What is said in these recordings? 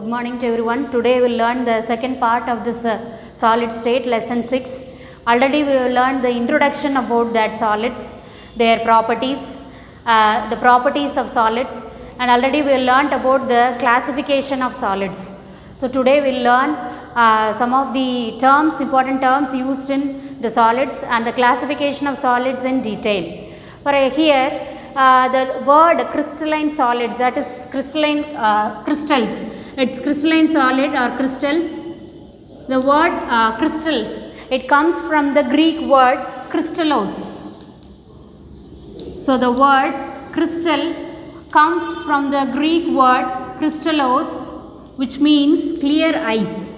good morning to everyone. Today we will learn the second part of this solid state lesson 6. Already we have learned the introduction about that solids, their properties, the properties of solids, and already we have learned about the classification of solids. So today we will learn some of the terms, important terms used in the solids and the classification of solids in detail. For here the word crystalline solids, that is crystalline crystals, it's crystalline solid or crystals. The word crystals, it comes from the Greek word crystallos. So the word crystal comes from the Greek word crystallos, which means clear ice.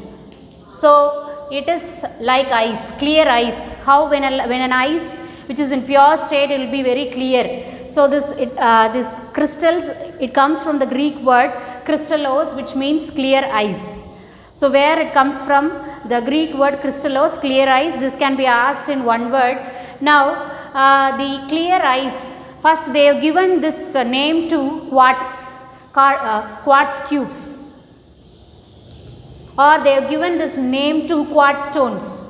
So it is like ice, clear ice. How when an ice which is in pure state, it will be very clear. So this crystals, it comes from the Greek word crystallos, which means clear ice. So where it comes from, the Greek word crystallos, clear ice, this can be asked in one word. Now the clear ice, first they have given this name to quartz cubes, or they have given this name to quartz stones.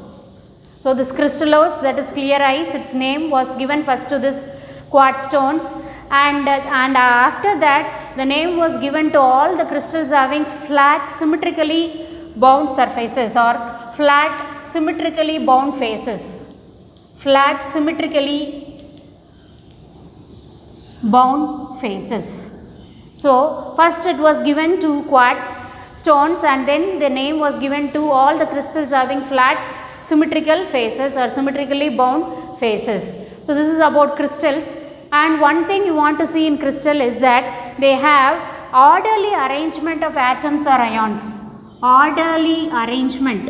So this crystallos, that is clear ice, its name was given first to this quartz stones, and after that the name was given to all the crystals having flat symmetrically bound surfaces or flat symmetrically bound faces. Flat symmetrically bound faces. So first it was given to quartz stones, and then the name was given to all the crystals having flat symmetrical faces or symmetrically bound faces. So this is about crystals, and one thing you want to see in crystal is that they have orderly arrangement of atoms or ions. Orderly arrangement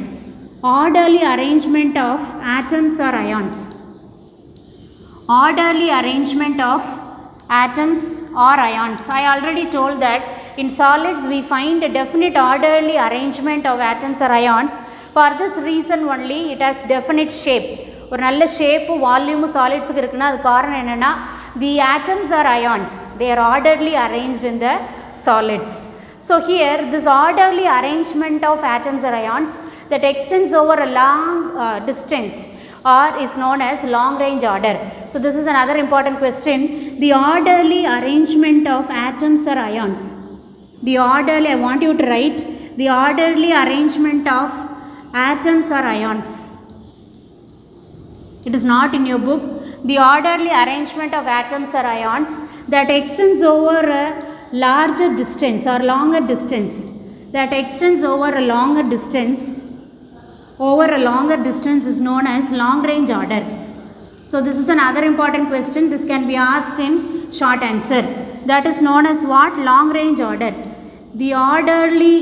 of atoms or ions. Orderly arrangement of atoms or ions. I already told that in solids we find a definite orderly arrangement of atoms or ions. For this reason only it has definite shape. ஒரு நல்ல shape volume சாலிட்ஸுக்கு இருக்குன்னா அது காரணம் என்னென்னா the atoms or ions, they are orderly arranged in the solids. So here this orderly arrangement of atoms or ions that extends over a long distance or is known as long range order. So this is another important question. The orderly arrangement of atoms or ions. The orderly, I want you to write the orderly arrangement of atoms or ions. It is not in your book. The orderly arrangement of atoms or ions that extends over a larger distance or longer distance. That extends over a longer distance. Over a longer distance is known as long range order. So this is another important question. This can be asked in short answer. That is known as what? Long range order. The orderly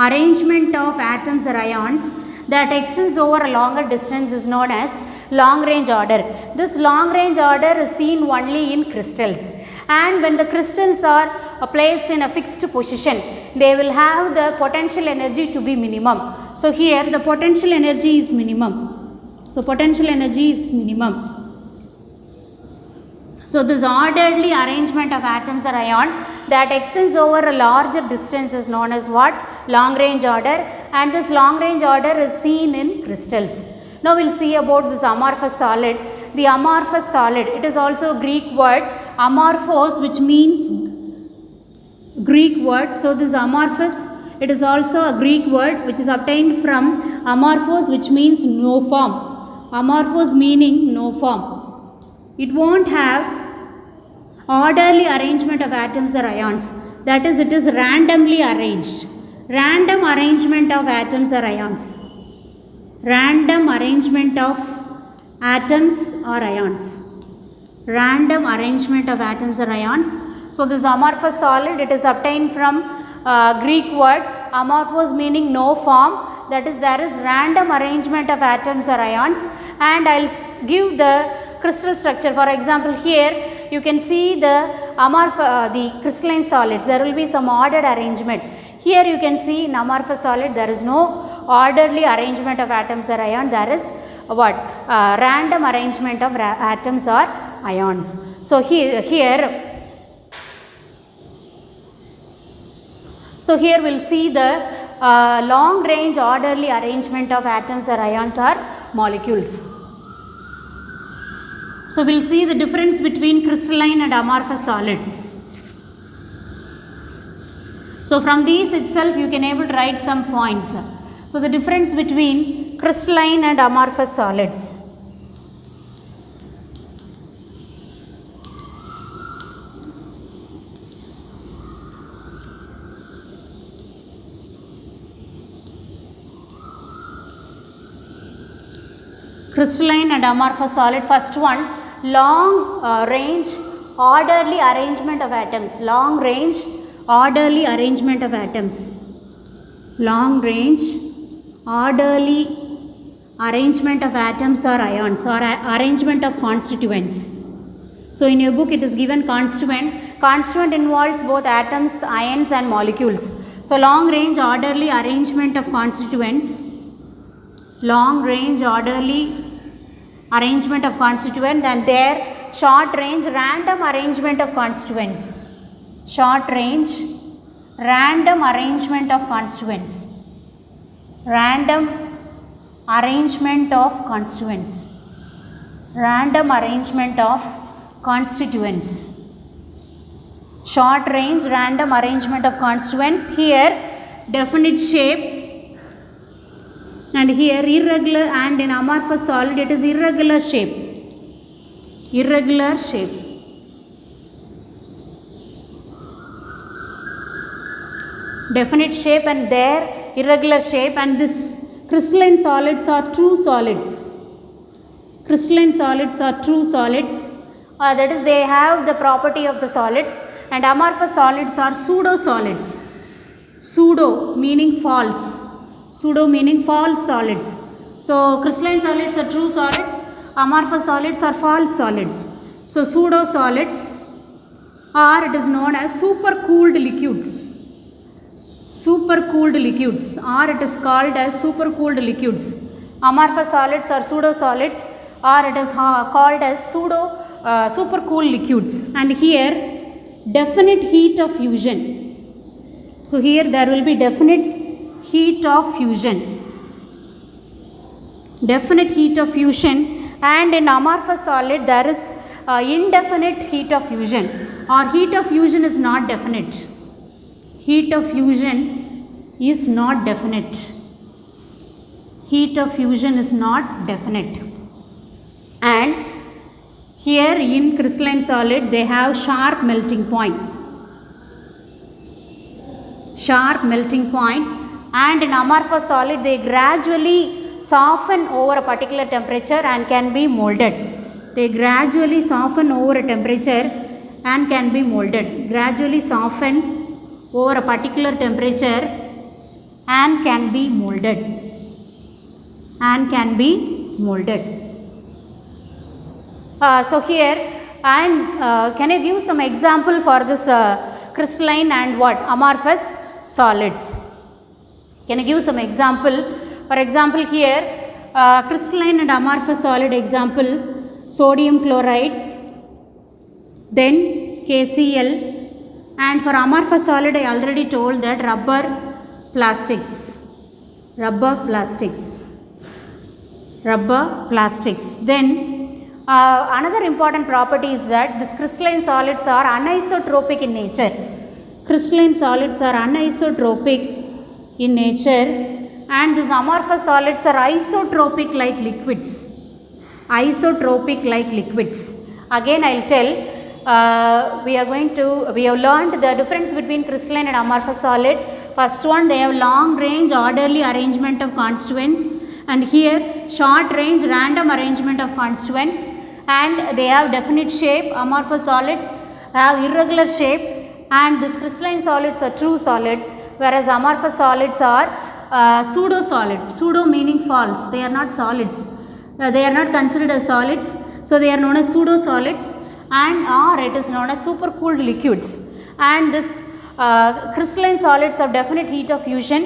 arrangement of atoms or ions that extends over a longer distance is known as long range order. This long range order is seen only in crystals, and when the crystals are placed in a fixed position, they will have the potential energy to be minimum. So here the potential energy is minimum. So potential energy is minimum. So this orderly arrangement of atoms or ion that extends over a larger distance is known as what? Long range order, and this long range order is seen in crystals. Now we will see about this amorphous solid. The amorphous solid, it is also a Greek word amorphos, which means Greek word. So this amorphous, it is also a Greek word which is obtained from amorphos, which means no form. Amorphos meaning no form. It won't have orderly arrangement of atoms or ions. That is, it is randomly arranged. Random arrangement of atoms or ions. Random arrangement of atoms or ions. Random arrangement of atoms or ions. So this amorphous solid, it is obtained from Greek word amorphos meaning no form. That is, there is random arrangement of atoms or ions, and I will give the crystal structure. For example, here you can see the crystalline solids. There will be some ordered arrangement. Here you can see in amorphous solid there is no orderly arrangement of atoms or ions. There is what? Random arrangement of atoms or ions. So here So here we'll see the long range orderly arrangement of atoms or ions or molecules. So we'll see the difference between crystalline and amorphous solid. So from these itself you can able to write some points. So the difference between crystalline and amorphous solids. Crystalline and amorphous solid. First one, long range orderly arrangement of atoms. Long range orderly arrangement of atoms. Long range orderly arrangement of atoms or ions or arrangement of constituents. So in your book it is given constituent. Constituent involves both atoms, ions and molecules. So long range orderly arrangement of constituents. Long range orderly arrangement of constituent, and their short range random arrangement of constituents. Short range random arrangement of constituents. Random arrangement of constituents. Random arrangement of constituents. Short range random arrangement of constituents. Here definite shape, and here irregular, and in amorphous solid it is irregular shape. Irregular shape. Definite shape and there irregular shape, and this crystalline solids are true solids. Crystalline solids are true solids, that is they have the property of the solids, and amorphous solids are pseudo solids. Pseudo meaning false. Pseudo meaning false solids. So crystalline solids are true solids, amorphous solids are false solids. So pseudo solids, or it is known as supercooled liquids. Supercooled liquids, or it is called as supercooled liquids. Amorphous solids are pseudo solids, or it is called as supercooled liquids. And here definite heat of fusion. So here there will be definite heat of fusion. Definite heat of fusion, and in amorphous solid there is indefinite heat of fusion, or heat of fusion is not definite. Heat of fusion is not definite. Heat of fusion is not definite. And here in crystalline solid they have sharp melting point. Sharp melting point. And in amorphous solid they gradually soften over a particular temperature and can be molded. They gradually soften over a temperature and can be molded. Gradually soften over a particular temperature and can be molded. And can be molded. So here, and can you give some example for this crystalline and what? Amorphous solids. Can you give some example? For example here, crystalline and amorphous solid example, sodium chloride, then KCl, and for amorphous solid I already told that rubber plastics. Rubber plastics. Rubber plastics. Then another important property is that these crystalline solids are anisotropic in nature. Crystalline solids are anisotropic in nature, and these amorphous solids are isotropic like liquids. Isotropic like liquids. Again I will tell, we have learned the difference between crystalline and amorphous solid. First one, they have long range orderly arrangement of constituents, and here short range random arrangement of constituents, and they have definite shape. Amorphous solids have irregular shape, and these crystalline solids are true solid, whereas amorphous solids are pseudo solid. Pseudo meaning false. They are not solids. They are not considered as solids, so they are known as pseudo solids, and or it is known as supercooled liquids. And this crystalline solids have definite heat of fusion,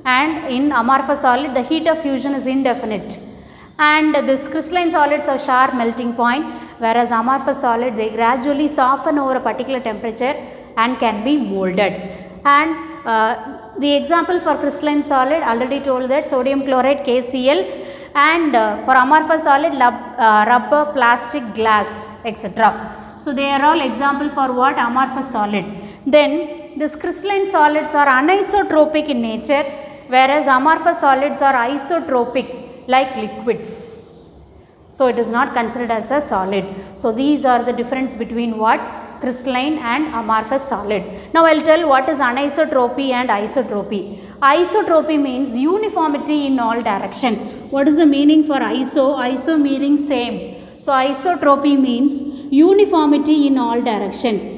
and in amorphous solid the heat of fusion is indefinite. And this crystalline solids have sharp melting point, whereas amorphous solid they gradually soften over a particular temperature and can be molded. And the example for crystalline solid already told that sodium chloride KCl, and for amorphous solid rubber, plastic, glass, etc. So they are all example for what? Amorphous solid. Then these crystalline solids are anisotropic in nature, whereas amorphous solids are isotropic like liquids. So it is not considered as a solid. So these are the difference between what? Crystalline and amorphous solid. Now I will tell what is anisotropy and isotropy. Isotropy means uniformity in all direction. What is the meaning for iso? Iso meaning same. So isotropy means uniformity in all direction.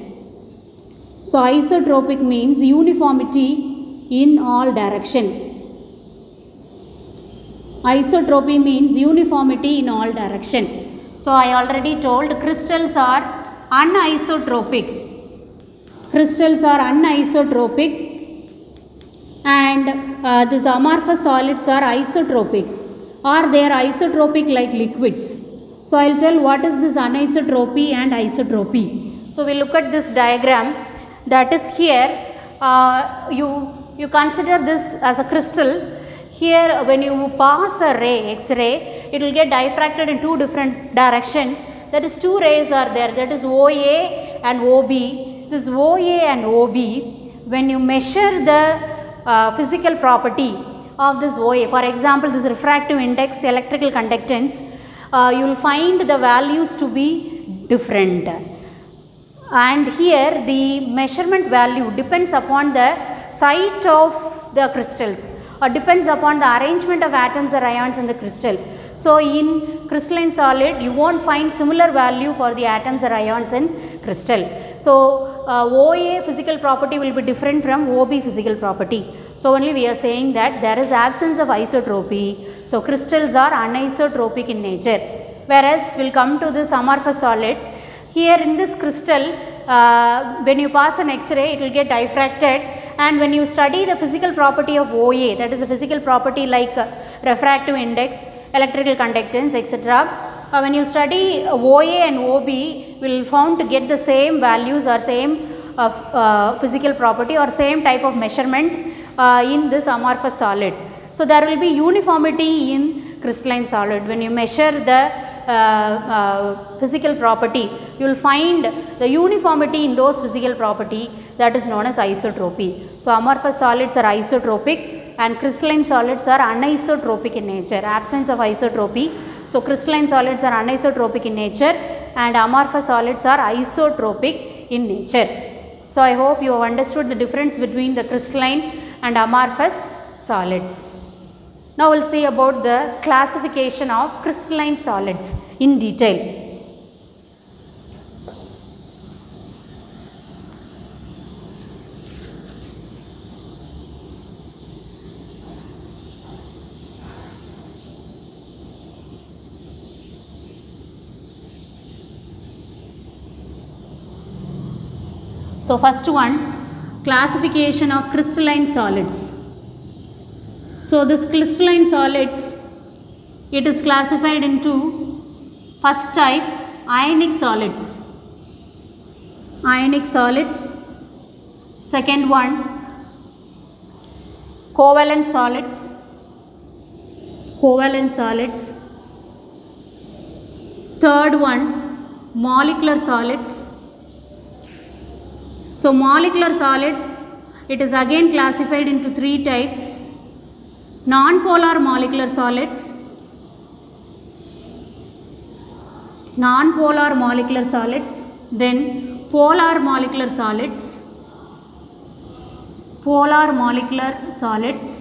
So isotropic means uniformity in all direction. Isotropy means uniformity in all direction. So I already told crystals are anisotropic. Crystals are anisotropic, and these amorphous solids are isotropic, or they are isotropic like liquids. So I will tell what is this anisotropy and isotropy. So we look at this diagram, that is here you consider this as a crystal. Here when you pass a ray, X-ray, it will get diffracted in two different directions. That is two rays are there, that is OA and OB. This OA and OB, when you measure the physical property of this OA, for example this refractive index, electrical conductance, you will find the values to be different. And here the measurement value depends upon the site of the crystals, or depends upon the arrangement of atoms or ions in the crystal. So in crystalline solid you won't find similar value for the atoms or ions in crystal. So OA physical property will be different from OB physical property. So only we are saying that there is absence of isotropy. So crystals are anisotropic in nature. Whereas we will come to this amorphous solid. Here in this crystal, when you pass an X-ray, it will get diffracted, and when you study the physical property of OA, that is a physical property like refractive index, electrical conductance, etc. When you study OA and OB, will found to get the same values or same physical property or same type of measurement in this amorphous solid. So there will be uniformity in crystalline solid. When you measure the physical property, you will find the uniformity in those physical property, that is known as isotropy. So amorphous solids are isotropic and crystalline solids are anisotropic in nature. Absence of isotropy. So crystalline solids are anisotropic in nature and amorphous solids are isotropic in nature. So I hope you have understood the difference between the crystalline and amorphous solids. Now we will see about the classification of crystalline solids in detail. So first one, classification of crystalline solids. So this crystalline solids, it is classified into first type, ionic solids. Ionic solids. Second one, covalent solids. Covalent solids. Third one, molecular solids. So molecular solids, it is again classified into three types: non-polar molecular solids, non-polar molecular solids, then polar molecular solids, polar molecular solids,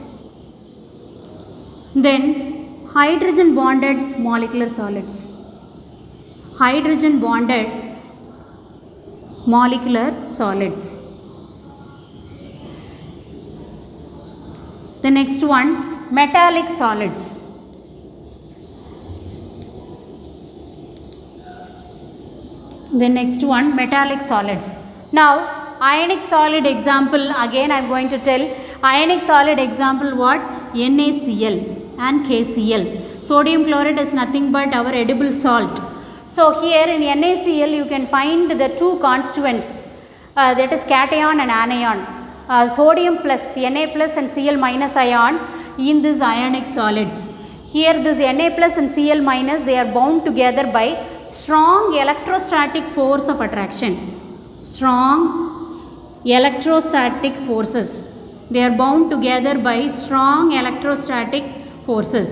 then hydrogen bonded molecular solids, hydrogen bonded molecular solids. The next one, metallic solids. The next one, metallic solids. Now ionic solid example, again I am going to tell ionic solid example what? NaCl and KCl. Sodium chloride is nothing but our edible salt. So here in NaCl you can find the two constituents, that is cation and anion. sodium plus Na plus and Cl minus ion in these ionic solids. Here this Na plus and Cl minus, they are bound together by strong electrostatic force of attraction. Strong electrostatic forces. They are bound together by strong electrostatic forces.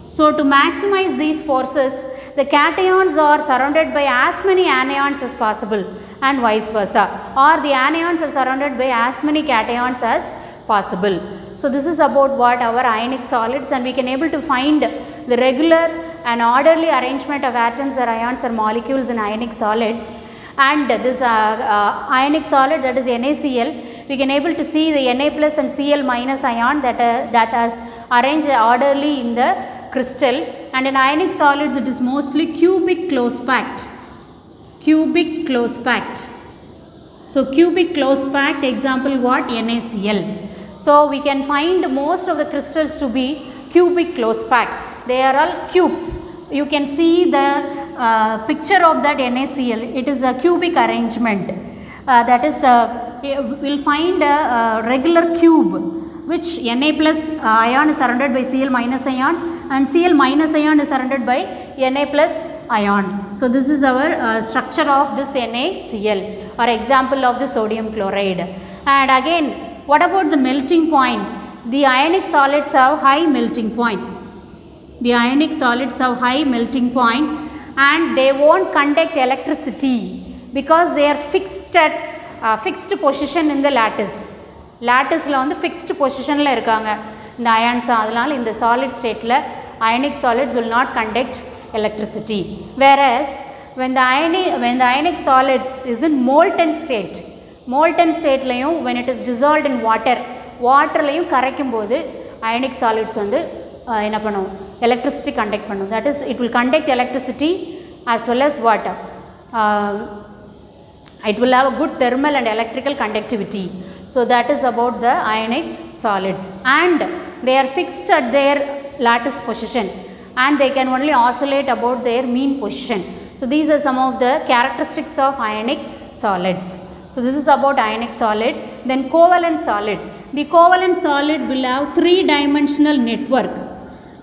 So to maximize these forces, the cations are surrounded by as many anions as possible and vice versa, or the anions are surrounded by as many cations as possible. So this is about what our ionic solids, and we can able to find the regular and orderly arrangement of atoms or ions or molecules in ionic solids. And this ionic solid, that is NaCl, we can able to see the Na plus and Cl minus ion that is arranged orderly in the crystal. And in ionic solids it is mostly cubic close packed. Cubic close packed. So cubic close packed, example what? NaCl. So we can find most of the crystals to be cubic close packed. They are all cubes. You can see the picture of that NaCl. It is a cubic arrangement. That is, we will find a regular cube, which Na plus ion is surrounded by Cl minus ion, and Cl minus ion is surrounded by Na plus ion. So this is our structure of this NaCl, or example of the sodium chloride. And again, what about the melting point? The ionic solids have high melting point. The ionic solids have high melting point, and they won't conduct electricity because they are fixed at fixed position in the lattice. Lattice la on the fixed position la irukanga the ions, adala in the solid state la ionic solids will not conduct electricity. Whereas when the ionic solids is in molten state layum, when it is dissolved in water layum கரைக்கும்போது ionic solids வந்து என்ன பண்ணும், electricity conduct பண்ணும். That is, it will conduct electricity as well as water. It will have a good thermal and electrical conductivity. So that is about the ionic solids, and they are fixed at their lattice position, and they can only oscillate about their mean position. So these are some of the characteristics of ionic solids. So this is about ionic solid. Then covalent solid. The covalent solid will have three-dimensional network.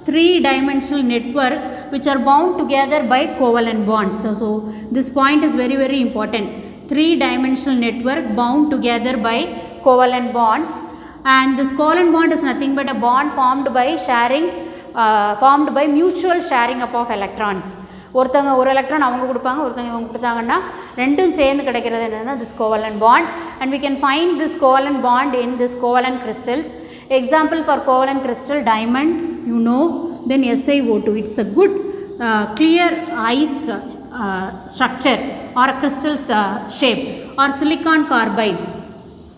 Three-dimensional network which are bound together by covalent bonds. So this point is very, very important. Three-dimensional network bound together by covalent bonds, and this covalent bond is nothing but a bond formed by sharing, formed by mutual sharing up of electrons. ஒருத்தங்க ஒரு electron அவங்க கொடுப்பாங்க, ஒருத்தங்க இவங்க கொடுத்தாங்கன்னா ரெண்டும் சேர்ந்து கிடைக்கிறது என்னன்னா this covalent bond, and we can find this covalent bond in this covalent crystals. Example for covalent crystal, diamond, you know, then SiO2. It's a good clear ice structure or a crystal's shape, or silicon carbide.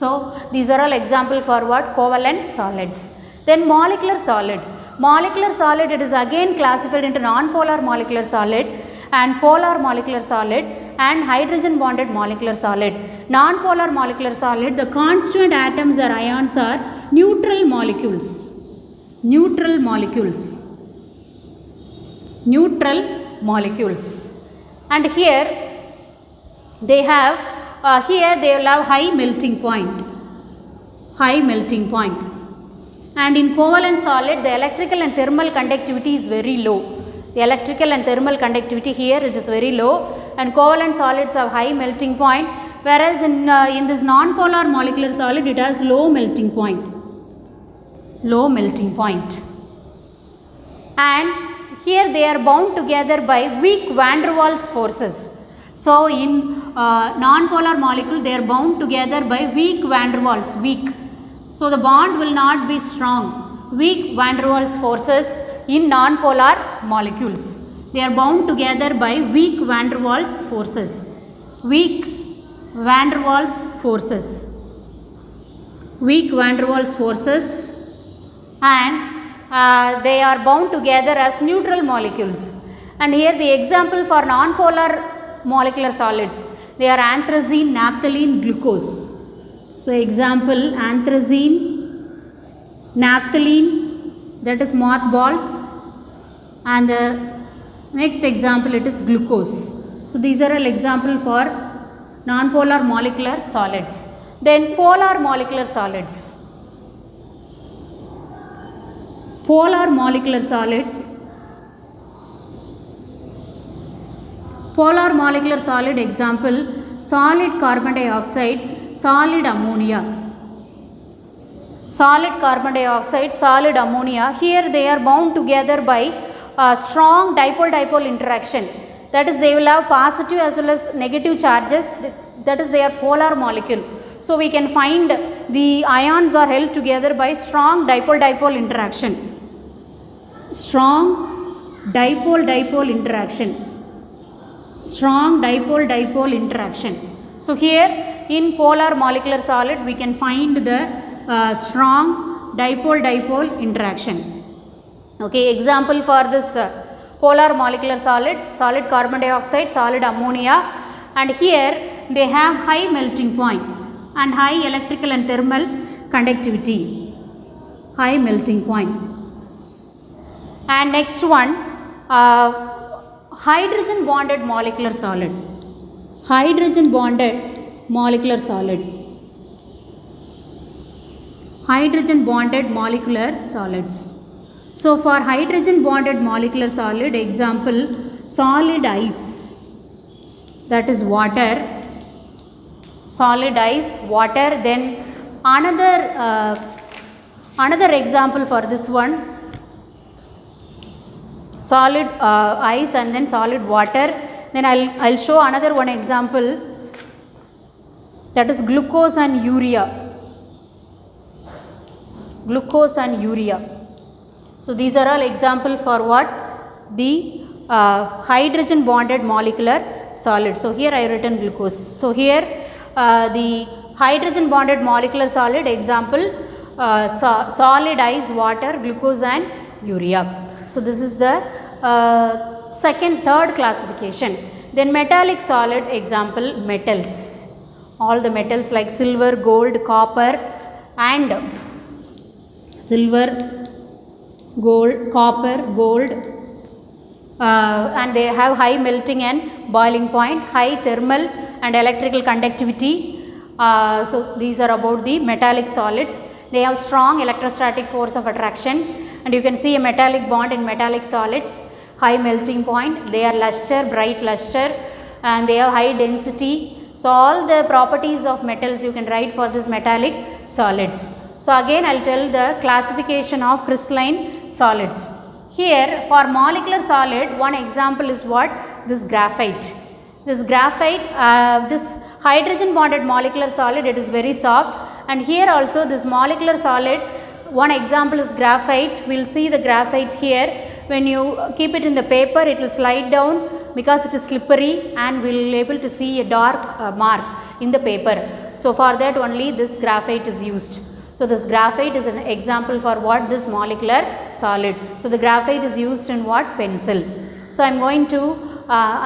So these are all example for what? Covalent solids. Then molecular solid. Molecular solid, it is again classified into non-polar molecular solid and polar molecular solid and hydrogen bonded molecular solid. Non-polar molecular solid, the constituent atoms or ions are neutral molecules. Neutral molecules. Neutral molecules. And here they have they will have high melting point. High melting point. And in covalent solid, the electrical and thermal conductivity is very low. The electrical and thermal conductivity here, it is very low, and covalent solids have high melting point, whereas in this non-polar molecular solid, it has low melting point. Low melting point. And here they are bound together by weak van der Waals forces. So in non-polar molecule, they are bound together by weak van der Waals, weak. So the bond will not be strong. Weak van der Waals forces in non-polar molecules. They are bound together by weak van der Waals forces. Weak van der Waals forces. Weak van der Waals forces, and they are bound together as neutral molecules. And here the example for non-polar molecular solids, they are anthracene, naphthalene, glucose. So example, anthracene, naphthalene, that is mothballs, and the next example, it is glucose. So these are all example for non-polar molecular solids. Then polar molecular solids. Polar molecular solids. Polar molecular solid example, solid carbon dioxide, solid ammonia. Solid carbon dioxide, solid ammonia. Here they are bound together by a strong dipole-dipole interaction. That is, they will have positive as well as negative charges. That is, they are polar molecule. So we can find the ions are held together by strong dipole-dipole interaction. Strong dipole-dipole interaction. Strong dipole-dipole interaction. So here in polar molecular solid we can find the strong dipole-dipole interaction. Okay, example for this polar molecular solid, solid carbon dioxide, solid ammonia, and here they have high melting point and high electrical and thermal conductivity. High melting point. And next one, hydrogen bonded molecular solid. Hydrogen bonded molecular solid. Hydrogen bonded molecular solids. So for hydrogen bonded molecular solid, example, solid ice, that is water, solid ice, water. Then another example for this one, solid ice and then solid water. Then I'll show another one example, that is glucose and urea. Glucose and urea. So these are all example for what? The hydrogen bonded molecular solid. So here I have written glucose. So here the hydrogen bonded molecular solid example, solid ice, water, glucose and urea. So this is the third classification. Then metallic solid example, metals. All the metals like silver, gold, copper, and silver, gold, copper, gold, and they have high melting and boiling point, high thermal and electrical conductivity. So these are about the metallic solids. They have strong electrostatic force of attraction, and you can see a metallic bond in metallic solids, high melting point, they are luster, bright luster, and they have high density. So all the properties of metals you can write for this metallic solids. So again I will tell the classification of crystalline solids. Here for molecular solid, one example is what? This graphite. This graphite, this hydrogen bonded molecular solid, it is very soft, and here also this molecular solid, one example is graphite. We will see the graphite here. When you keep it in the paper, it will slide down because it is slippery, and we will be able to see a dark mark in the paper. So for that only this graphite is used. So this graphite is an example for what? This molecular solid. So the graphite is used in what? Pencil. So I am going to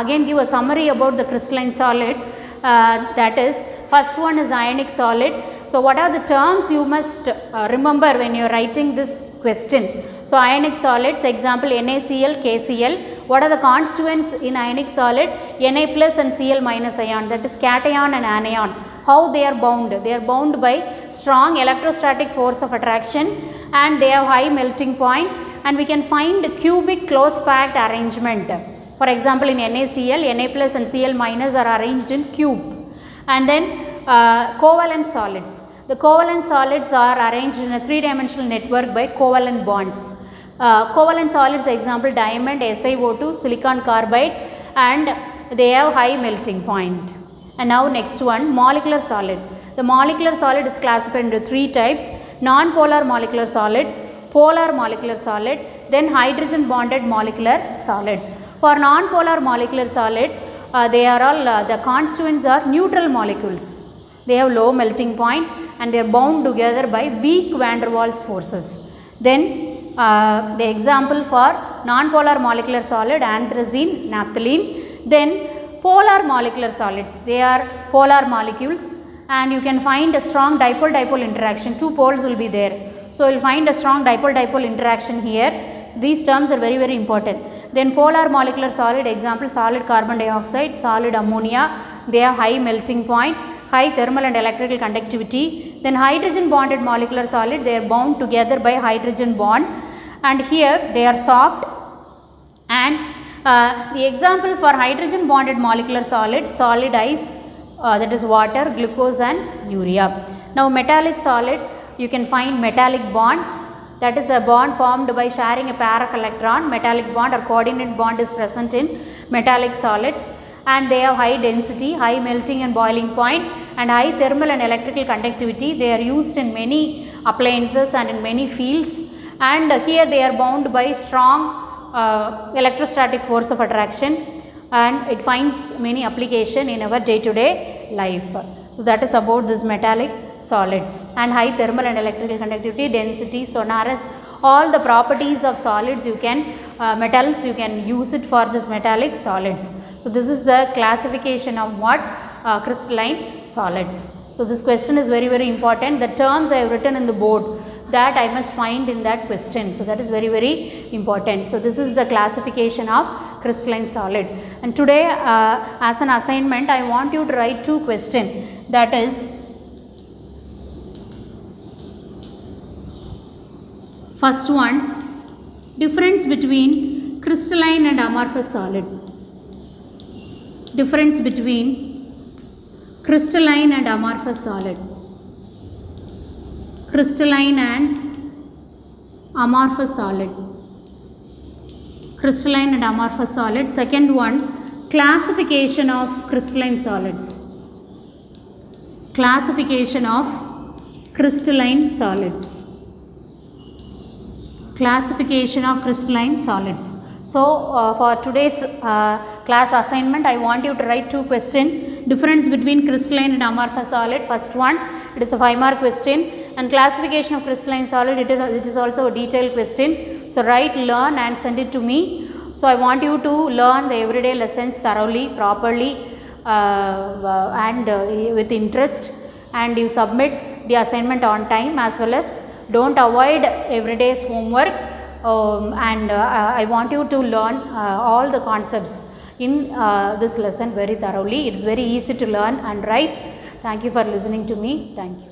again give a summary about the crystalline solid. That is, first one is ionic solid. So what are the terms you must remember when you are writing this question? So ionic solids, example NaCl, KCl. What are the constituents in ionic solid? Na plus and Cl minus ion, that is cation and anion. How they are bound? They are bound by strong electrostatic force of attraction, and they have high melting point, and we can find cubic close packed arrangement. For example, in NaCl, Na plus and Cl minus are arranged in cube. And then covalent solids. The covalent solids are arranged in a 3-dimensional network by covalent bonds. Covalent solids, example diamond, SiO2, silicon carbide, and they have high melting point. And now next one, molecular solid. The molecular solid is classified into 3 types: non-polar molecular solid, polar molecular solid, then hydrogen bonded molecular solid. For non-polar molecular solid, they are all the constituents are neutral molecules. They have low melting point and they are bound together by weak van der Waals forces. Then the example for non-polar molecular solid, anthracene, naphthalene. Then polar molecular solids, they are polar molecules, and you can find a strong dipole-dipole interaction. 2 poles will be there. So you will find a strong dipole-dipole interaction here. So these terms are very, very important. Then polar molecular solid, example solid carbon dioxide, solid ammonia, they have high melting point, high thermal and electrical conductivity. Then hydrogen bonded molecular solid, they are bound together by hydrogen bond, and here they are soft. And the example for hydrogen bonded molecular solid, solid ice, that is water, glucose and urea. Now metallic solid, you can find metallic bond, that is a bond formed by sharing a pair of electron. Metallic bond or coordinate bond is present in metallic solids, and they have high density, high melting and boiling point, and high thermal and electrical conductivity. They are used in many appliances and in many fields, and here they are bound by strong electrostatic force of attraction, and it finds many application in our day to day life. So that is about this metallic solids. And high thermal and electrical conductivity, density, sonorous, all the properties of solids you can metals you can use it for this metallic solids. So this is the classification of what crystalline solids. So this question is very very important. The terms I have written in the board, that I must find in that question. So that is very very important. So this is the classification of crystalline solid. And today as an assignment, I want you to write 2 questions. That is, first one, difference between crystalline and amorphous solid. Difference between crystalline and amorphous solid. Crystalline and amorphous solid. Crystalline and amorphous solid. Second one, classification of crystalline solids. Classification of crystalline solids. Classification of crystalline solids. So for today's class assignment, I want you to write 2 questions. Difference between crystalline and amorphous solid. First one, it is a 5-mark question, and classification of crystalline solid, it is also a detailed question. So write, learn and send it to me. So I want you to learn the everyday lessons thoroughly, properly, and with interest, and you submit the assignment on time, as well as don't avoid everyday's homework, and I want you to learn all the concepts in this lesson very thoroughly. It's very easy to learn and write. Thank you for listening to me. Thank you.